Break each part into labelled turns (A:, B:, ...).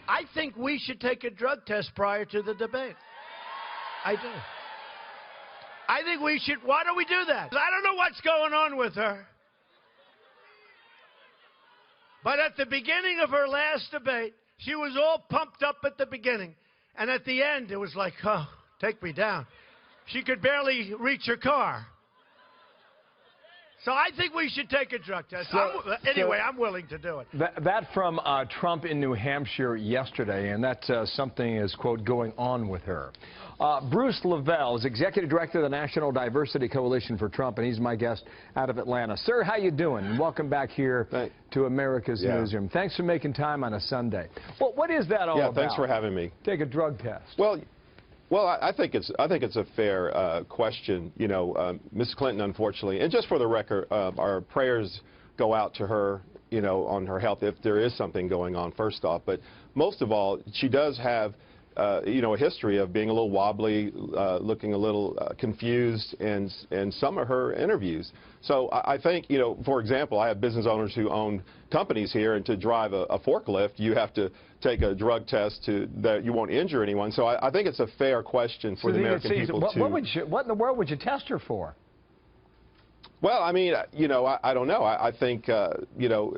A: I think we should take a drug test prior to the debate. I do. I think we should. Why don't we do that? I don't know what's going on with her. But at the beginning of her last debate, she was all pumped up at the beginning. And at the end, it was like, oh, take me down. She could barely reach her car. So I think we should take a drug test. Anyway, I'm willing to do it.
B: That from Trump in New Hampshire yesterday, and that something is, quote, going on with her. Bruce Lavelle is Executive Director of the National Diversity Coalition for Trump, and he's my guest out of Atlanta. Sir, how you doing? And welcome back here to America's Newsroom. Thanks for making time on a Sunday. Well, what is that all about?
C: Yeah, thanks for having me.
B: Take a drug test.
C: Well, I think it's a fair question. You know, Ms. Clinton, unfortunately, and just for the record, our prayers go out to her, you know, on her health if there is something going on, first off. But most of all, she does have, you know, a history of being a little wobbly, looking a little confused in some of her interviews. So I think, you know, for example, I have business owners who own companies here, and to drive a forklift, you have to take a drug test that you won't injure anyone. So I think it's a fair question for the American people to...
B: What in the world would you test her for?
C: Well, I mean, you know, I don't know. I think, you know,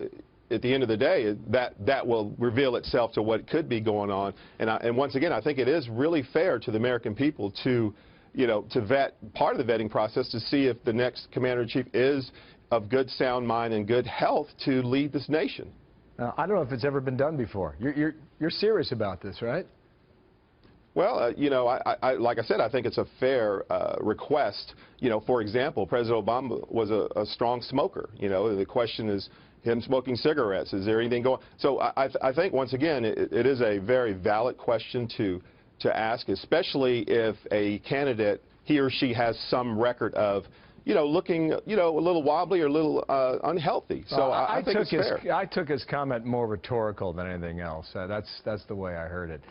C: at the end of the day, that will reveal itself to what could be going on. And once again, I think it is really fair to the American people to, you know, to vet part of the vetting process to see if the next commander-in-chief is of good sound mind and good health to lead this nation.
B: I don't know if it's ever been done before. You're serious about this, right?
C: Well, you know, like I said, I think it's a fair request. You know, for example, President Obama was a strong smoker. You know, the question is him smoking cigarettes. Is there anything going? So I think, once again, it is a very valid question to ask, especially if a candidate, he or she, has some record of, you know, looking, you know, a little wobbly or a little unhealthy. So I think it's fair.
B: I took his comment more rhetorical than anything else. That's the way I heard it.